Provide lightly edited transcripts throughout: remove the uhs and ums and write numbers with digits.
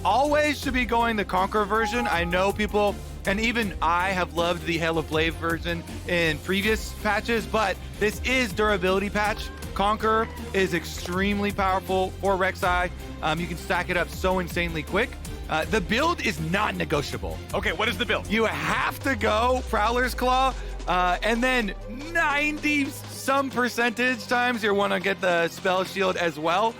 always should be going the Conqueror version. I know people, and even I have loved the Hail of Blade version in previous patches, but this is durability patch. Conqueror is extremely powerful for Rek'Sai. You can stack it up so insanely quick. The build is not negotiable. Okay, what is the build? You have to go Prowler's Claw, and then 90-some percentage times you want to get the Spell Shield as well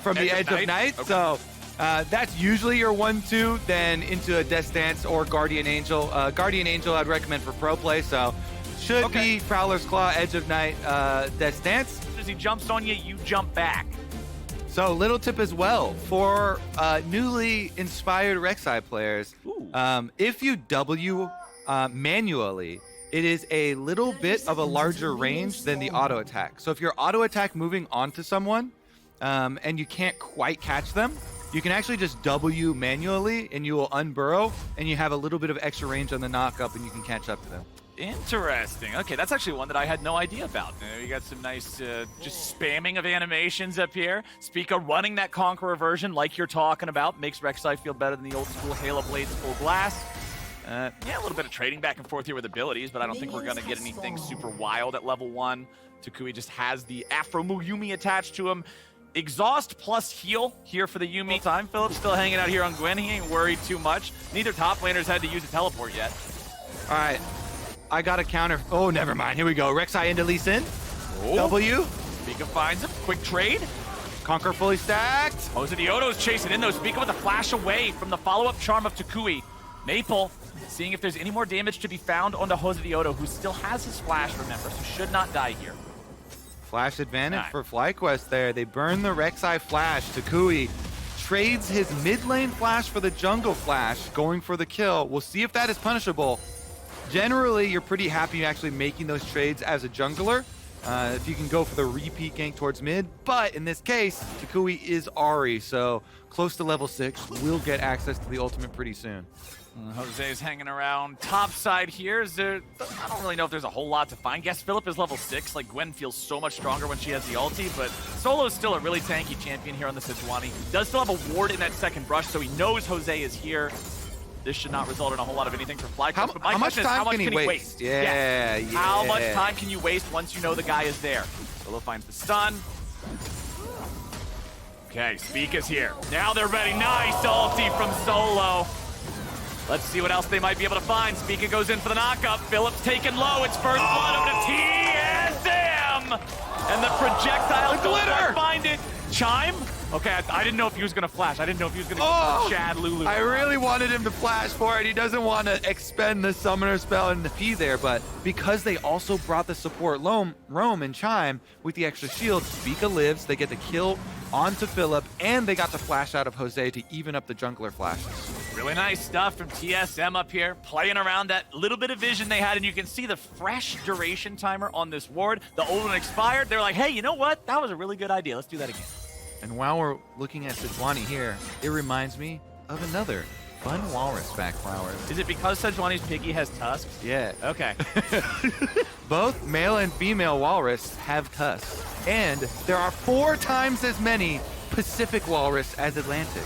from the Edge of Night. Okay. So that's usually your 1-2, then into a Death Dance or Guardian Angel. Guardian Angel I'd recommend for pro play, so should be Prowler's Claw, Edge of Night, Death Dance. As he jumps on you, you jump back. So little tip as well for newly inspired Rek'Sai players. If you W manually, it is a little bit of a larger range than the auto attack. So if you're auto attack moving onto someone and you can't quite catch them, you can actually just W manually and you will unburrow and you have a little bit of extra range on the knock up and you can catch up to them. Interesting. Okay, that's actually one that I had no idea about. You got some nice just spamming of animations up here. Spica running that Conqueror version like you're talking about makes Rek'Sai feel better than the old school Halo Blades full blast. Yeah, a little bit of trading back and forth here with abilities, but I don't think we're going to get anything super wild at level 1. TUKI just has the Afro Yumi attached to him. Exhaust plus heal here for the Yumi time. Philip's still hanging out here on Gwen. He ain't worried too much. Neither top laners had to use a teleport yet. All right. I got a counter. Oh, never mind. Here we go. Rek'Sai into Lee Sin. W. Spica finds him. Quick trade. Conquer fully stacked. JOSEDEODO's chasing in though. Spica with a flash away from the follow-up charm of TUKI. Maple seeing if there's any more damage to be found onto JOSEDEODO, who still has his flash, remember, so should not die here. Flash advantage for FlyQuest there. They burn the Rek'Sai flash. TUKI trades his mid lane flash for the jungle flash, going for the kill. We'll see if that is punishable. Generally, you're pretty happy actually making those trades as a jungler. If you can go for the repeat gank towards mid. But in this case, TUKI is Ahri, so close to level 6. Will get access to the ultimate pretty soon. Jose's hanging around top side here. I don't really know if there's a whole lot to find. Guess Philip is level 6. Like, Gwen feels so much stronger when she has the ulti, but Solo is still a really tanky champion here on the Sejuani. Does still have a ward in that second brush, so he knows Jose is here. This should not result in a whole lot of anything for FlyQuest. But how much time can he waste? Yeah. How much time can you waste once you know the guy is there? Solo finds the stun. Okay, Spica's here. Now they're ready. Nice ulti from Solo. Let's see what else they might be able to find. Spica goes in for the knockup. Philip's taken low. It's first blood over to TSM. And the projectile does find it. Chime? Okay, I didn't know if he was going to flash. I didn't know if he was going to Chad Lulu. I really wanted him to flash for it. He doesn't want to expend the summoner spell and the P there, but because they also brought the support Roam and Chime with the extra shield, Spica lives. They get the kill onto Philip, and they got the flash out of Jose to even up the jungler flashes. Really nice stuff from TSM up here, playing around that little bit of vision they had, and you can see the fresh duration timer on this ward. The old one expired. They're like, hey, you know what? That was a really good idea. Let's do that again. And while we're looking at Sejuani here, it reminds me of another fun walrus back flowers. Is it because Sejuani's piggy has tusks? Yeah. Okay. Both male and female walrus have tusks. And there are 4 times as many Pacific walrus as Atlantic.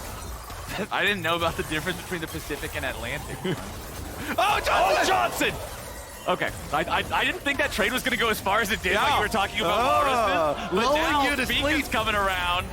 I didn't know about the difference between the Pacific and Atlantic. Johnson! Okay, I didn't think that trade was going to go as far as it did when you were talking about walruses. But now Spica's coming around.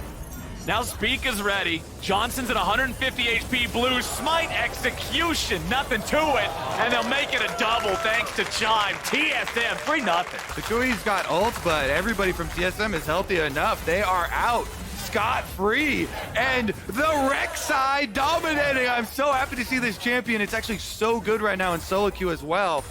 Now Spica's ready. Johnson's at 150 HP. Blue smite execution. Nothing to it. And they'll make it a double thanks to Chime. TSM, 3-0. TUKI's got ult, but everybody from TSM is healthy enough. They are out scot-free. And the Rek'Sai dominating. I'm so happy to see this champion. It's actually so good right now in solo queue as well.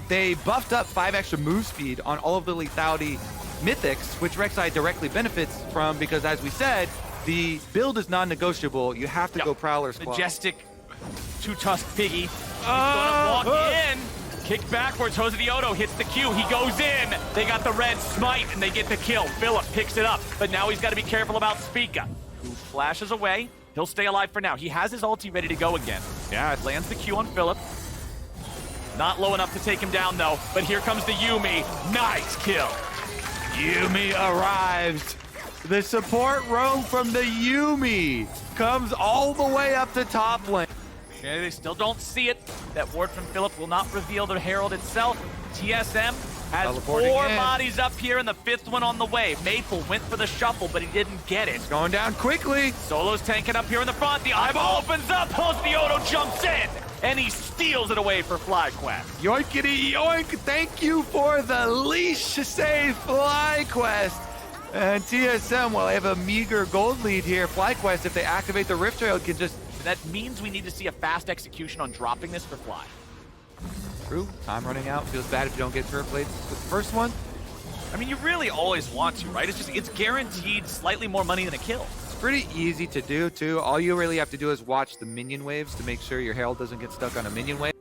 They buffed up 5 extra move speed on all of the lethality mythics, which Rek'Sai directly benefits from because, as we said, the build is non-negotiable. You have to go Prowler's Claw. Majestic 2-tusk piggy. He's gonna walk in. Kick backwards. JOSEDEODO hits the Q. He goes in. They got the red smite, and they get the kill. Philip picks it up, but now he's got to be careful about Spica, who flashes away. He'll stay alive for now. He has his ulti ready to go again. Yeah, it lands the Q on Philip. Not low enough to take him down, though. But here comes the Yumi. Nice kill. Yumi arrives. The support roam from the Yumi comes all the way up to top lane. Okay, they still don't see it. That ward from Philip will not reveal the Herald itself. TSM has Teleporting 4 in. bodies up here and the 5th one on the way. Maple went for the shuffle, but he didn't get it. Going down quickly. Solo's tanking up here in the front. The eyeball opens up. JOSEDEODO jumps in, and he steals it away for FlyQuest. Yoinkity yoink. Thank you for the leash save, FlyQuest. And TSM will have a meager gold lead here. FlyQuest, if they activate the Rift Trail, can just... That means we need to see a fast execution on dropping this for Fly. True. Time running out. Feels bad if you don't get turret blades with the first one. I mean, you really always want to, right? It's guaranteed slightly more money than a kill. It's pretty easy to do, too. All you really have to do is watch the minion waves to make sure your Herald doesn't get stuck on a minion wave.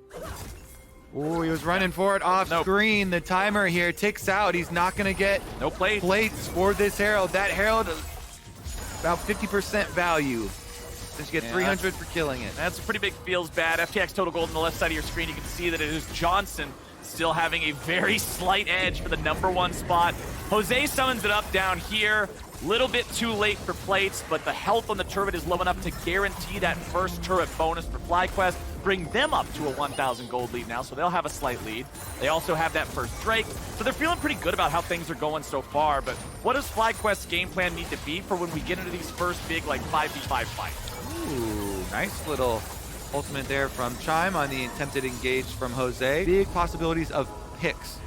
Oh, he was running for it off screen. The timer here ticks out. He's not going to get no plates for this Herald. That Herald is about 50% value. Just get 300 for killing it. That's a pretty big feels bad. FTX total gold on the left side of your screen. You can see that it is Johnson still having a very slight edge for the #1 spot. Jose summons it up down here. Little bit too late for plates, but the health on the turret is low enough to guarantee that first turret bonus for FlyQuest. Bring them up to a 1,000 gold lead now, so they'll have a slight lead. They also have that first Drake, so they're feeling pretty good about how things are going so far. But what does FlyQuest's game plan need to be for when we get into these first big, like, 5v5 fights? Ooh, nice little ultimate there from Chime on the attempted engage from Jose. Big possibilities of picks.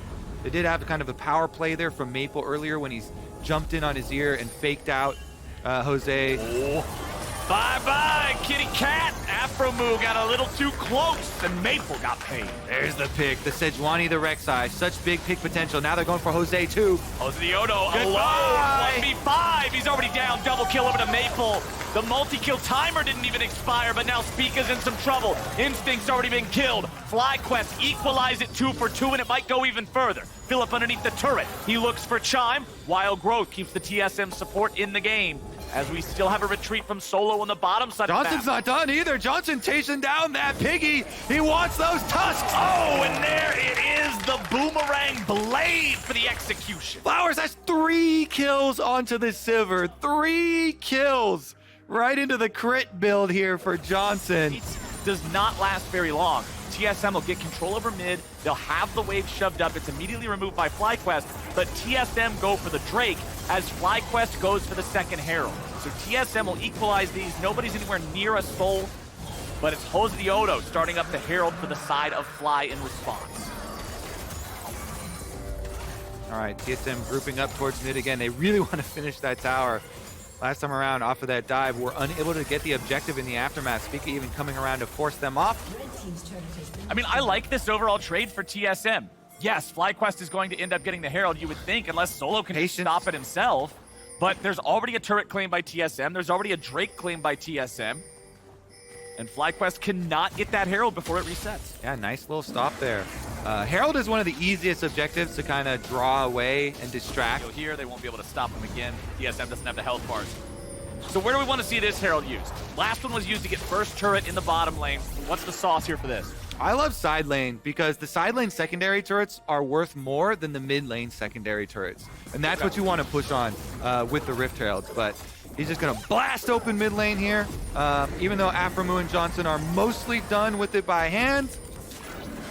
They did have kind of a power play there from Maple earlier when he's jumped in on his ear and faked out Jose. Oh. Bye-bye, kitty cat. Afro Moo got a little too close, and Maple got paid. There's the pick, the Sejuani, the Rek'Sai. Such big pick potential. Now they're going for Jose, too. JOSEDEODO alone, 1v5. He's already down. Double kill over to Maple. The multi-kill timer didn't even expire, but now Spica's in some trouble. Instinct's already been killed. FlyQuest equalize it 2 for 2, and it might go even further. Philip underneath the turret. He looks for Chime. Wild Growth keeps the TSM support in the game, as we still have a retreat from Solo on the bottom side. Johnson's not done either. Johnson chasing down that piggy. He wants those tusks. Oh, and there it is, the boomerang blade for the execution. Flowers has 3 kills onto the Sivir. 3 kills right into the crit build here for Johnson. It does not last very long. TSM will get control over mid. They'll have the wave shoved up. It's immediately removed by FlyQuest, but TSM go for the Drake as FlyQuest goes for the second Herald. So TSM will equalize these. Nobody's anywhere near a soul, but it's JOSEDEODO starting up the Herald for the side of Fly in response. All right, TSM grouping up towards mid again. They really want to finish that tower. Last time around, off of that dive, we're unable to get the objective in the aftermath. Spica even coming around to force them off. I mean, I like this overall trade for TSM. Yes, FlyQuest is going to end up getting the Herald, you would think, unless Solo can stop it himself. But there's already a turret claimed by TSM. There's already a Drake claimed by TSM. And FlyQuest cannot get that Herald before it resets. Yeah, nice little stop there. Herald is one of the easiest objectives to kind of draw away and distract. Here, they won't be able to stop him again. TSM doesn't have the health bars. So where do we want to see this Herald used? Last one was used to get first turret in the bottom lane. What's the sauce here for this? I love side lane because the side lane secondary turrets are worth more than the mid lane secondary turrets. And that's what you want to push on with the Rift Heralds. But he's just going to blast open mid lane here. Even though Aframu and Johnson are mostly done with it by hand.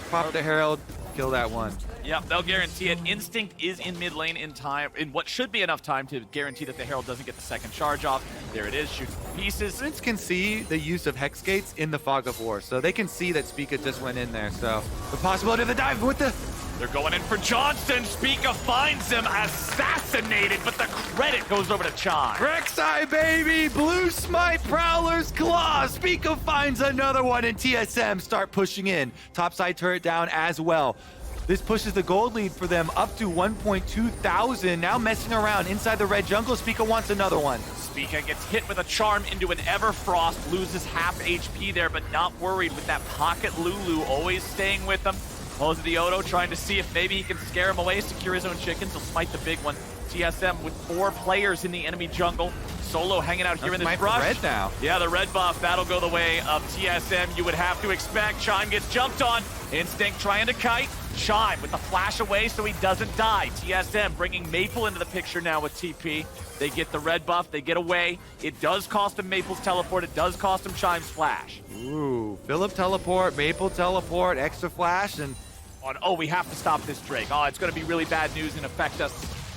Pop the Herald, kill that one. Yep, they'll guarantee it. Instinct is in mid lane in time, in what should be enough time to guarantee that the Herald doesn't get the second charge off. There it is, shoots pieces. Students can see the use of Hex Gates in the Fog of War, so they can see that Spica just went in there. So the possibility of the dive with the... They're going in for Johnson. Spica finds him assassinated, but the credit goes over to Chime. Rek'Sai, baby! Blue Smite Prowler's Claw! Spica finds another one, and TSM start pushing in. Topside turret down as well. This pushes the gold lead for them up to 1.2 thousand. Now messing around inside the red jungle. Spica wants another one. Spica gets hit with a charm into an Everfrost, loses half HP there, but not worried with that pocket Lulu always staying with him. JOSEDEODO trying to see if maybe he can scare him away, secure his own chickens. He'll smite the big one. TSM with 4 players in the enemy jungle. Solo hanging out here in this brush. Red now. Yeah, the red buff, that'll go the way of TSM. You would have to expect. Chime gets jumped on. Instinct trying to kite. Chime with the flash away so he doesn't die. TSM bringing Maple into the picture now with TP. They get the red buff, they get away. It does cost him Maple's teleport, it does cost him Chime's flash. Ooh, Philip teleport, Maple teleport, extra flash, and... Oh, we have to stop this Drake. Oh, it's going to be really bad news and affect us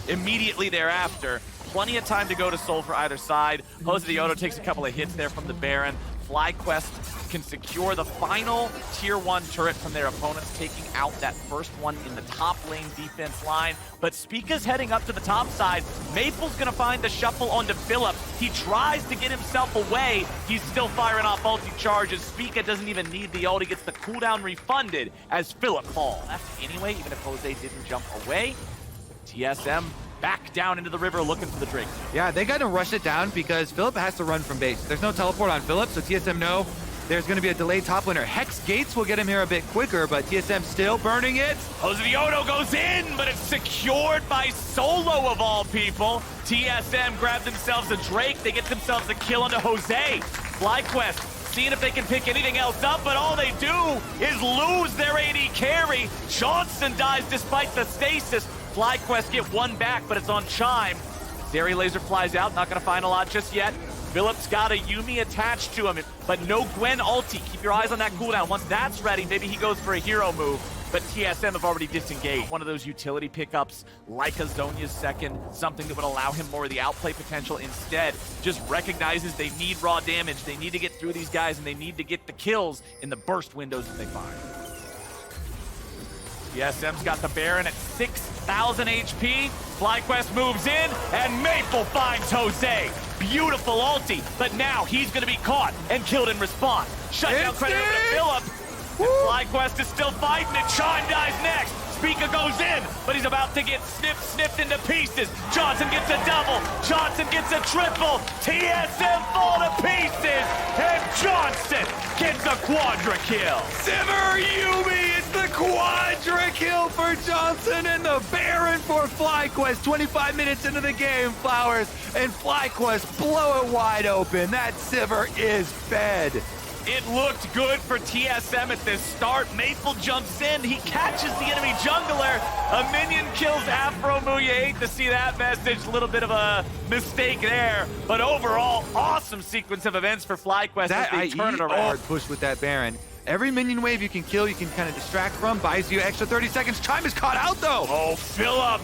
immediately thereafter. Plenty of time to go to Soul for either side. JOSEDEODO takes a couple of hits there from the Baron. FlyQuest can secure the final tier 1 turret from their opponents, taking out that first one in the top lane defense line. But Spica's heading up to the top side. Maple's gonna find the shuffle onto Philip. He tries to get himself away. He's still firing off ulti charges. Spica doesn't even need the ult. He gets the cooldown refunded as Philip falls. Left anyway, even if Jose didn't jump away. TSM back down into the river looking for the Drake. Yeah, they got to rush it down because Philip has to run from base. There's no teleport on Philip, so TSM know there's going to be a delayed top laner. Hex Gates will get him here a bit quicker, but TSM still burning it. JOSEDEODO goes in, but it's secured by Solo of all people. TSM grab themselves a Drake. They get themselves a kill onto Jose. FlyQuest seeing if they can pick anything else up, but all they do is lose their AD carry. Johnson dies despite the stasis. FlyQuest get one back, but it's on Chime. Zeri laser flies out, not gonna find a lot just yet. Philip's got a Yuumi attached to him, but no Gwen ulti. Keep your eyes on that cooldown. Once that's ready, maybe he goes for a hero move, but TSM have already disengaged. One of those utility pickups, like a Zhonya's second, something that would allow him more of the outplay potential. Instead, just recognizes they need raw damage. They need to get through these guys, and they need to get the kills in the burst windows that they find. TSM's got the Baron at 6,000 HP. FlyQuest moves in, and Maple finds Jose. Beautiful ulti, but now he's going to be caught and killed in response. Shutdown credit over to Philip. And FlyQuest is still fighting it. Chime dies next. Spica goes in, but he's about to get snipped into pieces. Johnson gets a double. Johnson gets a triple. TSM fall to pieces, and Johnson gets a quadra kill. Sivir Yuumi, it's the quadra kill for Johnson and the Baron for FlyQuest. 25 minutes into the game, Flowers and FlyQuest blow it wide open. That Sivir is fed. It looked good for TSM at this start. Maple jumps in. He catches the enemy jungler. A minion kills Afro. You hate to see that message. A little bit of a mistake there. But overall, awesome sequence of events for FlyQuest as they turn it around. Hard push with that Baron. Every minion wave you can kill, you can kind of distract from, buys you extra 30 seconds. Chime is caught out, though. Oh, Philip.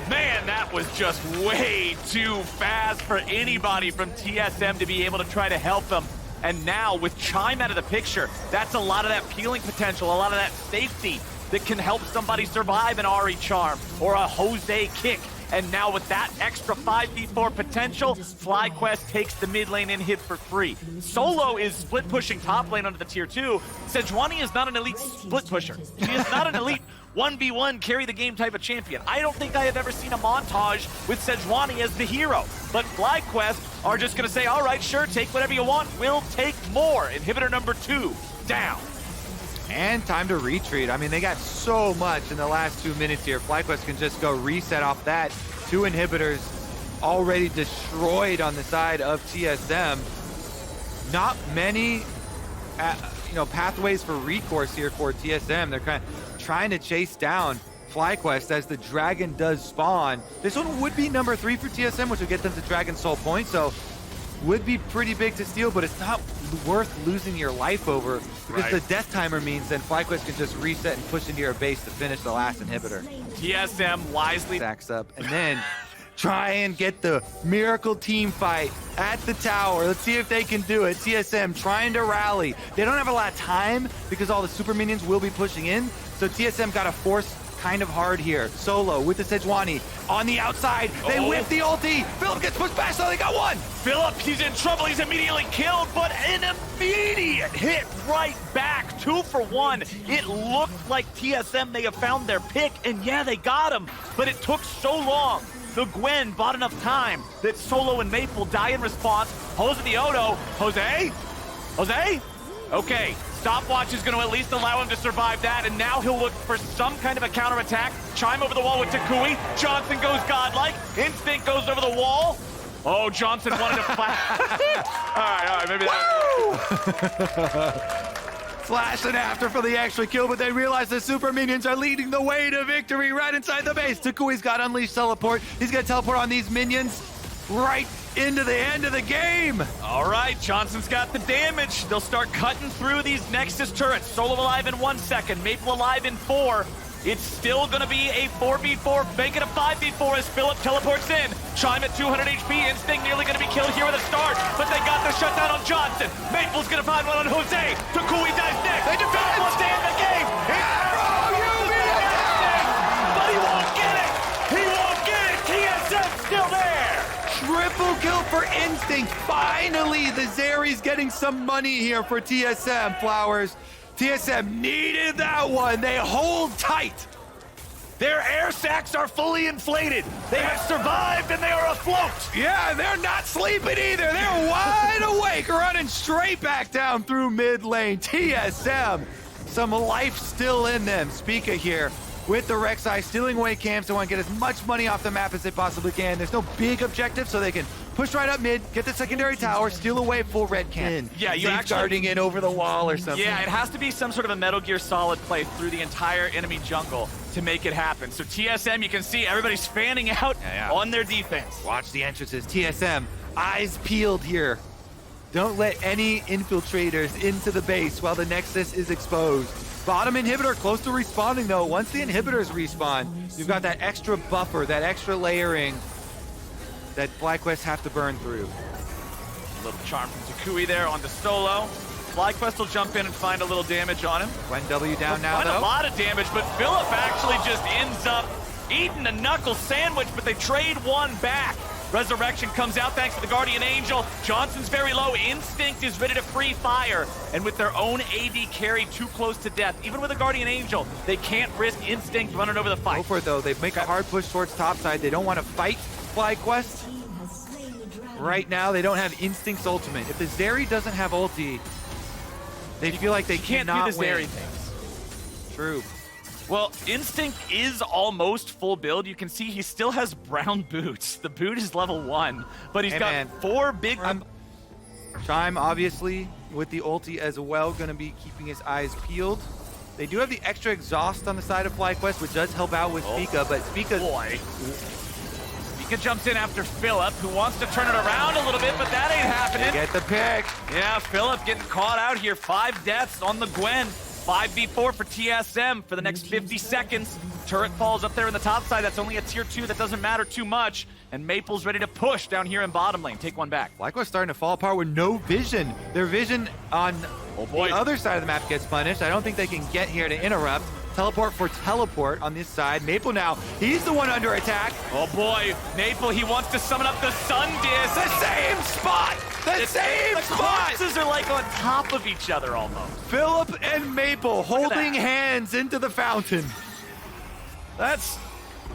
Man, that was just way too fast for anybody from TSM to be able to try to help them. And now, with Chime out of the picture, that's a lot of that peeling potential, a lot of that safety that can help somebody survive an Ahri charm or a Jose kick. And now with that extra 5v4 potential, FlyQuest takes the mid lane and hit for free. Solo is split pushing top lane onto the tier 2. Sejuani is not an elite split pusher. He is not an elite 1v1 carry the game type of champion. I don't think I have ever seen a montage with Sejuani as the hero. But FlyQuest are just gonna say, all right, sure, take whatever you want. We'll take more. Inhibitor number 2 down. And time to retreat. I mean, they got so much in the last 2 minutes here. FlyQuest can just go reset off that. 2 inhibitors already destroyed on the side of TSM. Not many, pathways for recourse here for TSM. They're kind of trying to chase down FlyQuest as the Dragon does spawn. This one would be number 3 for TSM, which would get them to Dragon Soul points. So would be pretty big to steal, but it's not worth losing your life over because the death timer means then FlyQuest can just reset and push into your base to finish the last inhibitor. TSM wisely stacks up and then try and get the miracle team fight at the tower. Let's see if they can do it. TSM trying to rally. They don't have a lot of time because all the super minions will be pushing in, so TSM got to force kind of hard here. Solo with the Sejuani on the outside. They whip the ulti. Philip gets pushed back, so they got one. Philip, he's in trouble. He's immediately killed, but an immediate hit right back. 2 for 1. It looked like TSM, they have found their pick, and yeah, they got him, but it took so long. The Gwen bought enough time that Solo and Maple die in response. JOSEDEODO. Jose? Okay. Stopwatch is going to at least allow him to survive that, and now he'll look for some kind of a counterattack. Chime over the wall with TUKI. Johnson goes godlike. Instinct goes over the wall. Oh, Johnson wanted to flash. all right, maybe that. Flash and after for the extra kill, but they realize the super minions are leading the way to victory right inside the base. TUKI's got Unleashed Teleport. He's going to teleport on these minions right into the end of the game. All right, Johnson's got the damage. They'll start cutting through these Nexus turrets. Solo alive in 1 second, Maple alive in 4. It's still going to be a 4v4, make it a 5v4 as Philip teleports in. Chime at 200 HP, Instinct nearly going to be killed here at the start, but they got the shutdown on Johnson. Maple's going to find one on Jose. TUKI dies next. They defend one day in the game. But he won't get it. He won't get it. TSM's still there. Triple kill for Instinct. Finally, the Zeri's getting some money here for TSM, Flowers. TSM needed that one. They hold tight. Their air sacs are fully inflated. They have survived and they are afloat. Yeah, they're not sleeping either. They're wide awake, running straight back down through mid lane. TSM, some life still in them. Spica here with the Rek'Sai, stealing away camps. They want to get as much money off the map as they possibly can. There's no big objective, so they can push right up mid, get the secondary tower, steal away full red camp. Yeah, you guarding it over the wall or something. Yeah, it has to be some sort of a Metal Gear Solid play through the entire enemy jungle to make it happen. So TSM, you can see everybody's fanning out on their defense. Watch the entrances. TSM, eyes peeled here. Don't let any infiltrators into the base while the Nexus is exposed. Bottom inhibitor close to respawning though. Once the inhibitors respawn, you've got that extra buffer, that extra layering that FlyQuest have to burn through. A little charm from TUKI there on the solo. FlyQuest will jump in and find a little damage on him. Gwen W down now though. A lot of damage, but Philip actually just ends up eating a knuckle sandwich, but they trade one back. Resurrection comes out thanks to the Guardian Angel. Johnson's very low. Instinct is ready to free fire. And with their own AD carry too close to death, even with a Guardian Angel, they can't risk Instinct running over the fight. Go for it though. They make a hard push towards topside. They don't want to fight FlyQuest. Right now, they don't have Instinct's ultimate. If the Zeri doesn't have ulti, they feel like they can't cannot do the Zeri win. things. True. Well, Instinct is almost full build. You can see he still has brown boots. The boot is level 1, but he's got 4 big... Chime, obviously, with the ulti as well, going to be keeping his eyes peeled. They do have the extra exhaust on the side of FlyQuest, which does help out with Spica, but Spica... Boy. Spica jumps in after Philip, who wants to turn it around a little bit, but that ain't happening. Get the pick. Yeah, Philip getting caught out here. 5 deaths on the Gwen. 5v4 for TSM for the next 50 seconds. Turret falls up there in the top side. That's only a tier 2. That doesn't matter too much. And Maple's ready to push down here in bottom lane. Take one back. FlyQuest starting to fall apart with no vision. Their vision on the other side of the map gets punished. I don't think they can get here to interrupt. Teleport for teleport on this side. Maple now, he's the one under attack. Oh boy, Maple, he wants to summon up the Sun Disc. The same spot! The same spot! The corpses are like on top of each other almost. Philip and Maple holding hands into the fountain. That's,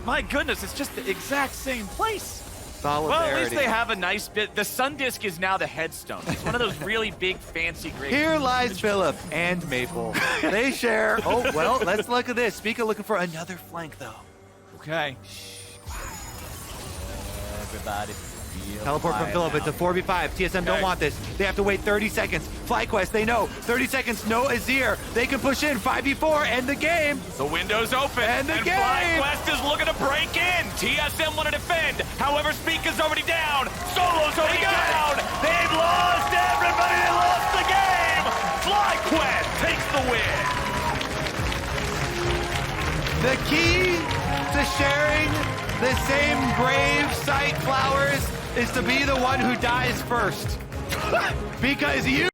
my goodness, it's just the exact same place. Solidarity. Well, at least they have a nice bit. The Sun Disc is now the headstone. It's one of those really big, fancy graves. Here lies Philip and Maple. They share. Oh, well, let's look at this. Spica looking for another flank, though. Okay. Everybody. Teleport from Philip. It's a 4v5. TSM don't want this. They have to wait 30 seconds. FlyQuest, they know. 30 seconds, no Azir. They can push in 5v4, end the game. The window's open. And the game. FlyQuest is looking to break in. TSM want to defend. However, Spica's already down. Solo's already down. They've lost everybody. They lost the game. FlyQuest takes the win. The key to sharing the same grave site, Flowers, is to be the one who dies first. Because you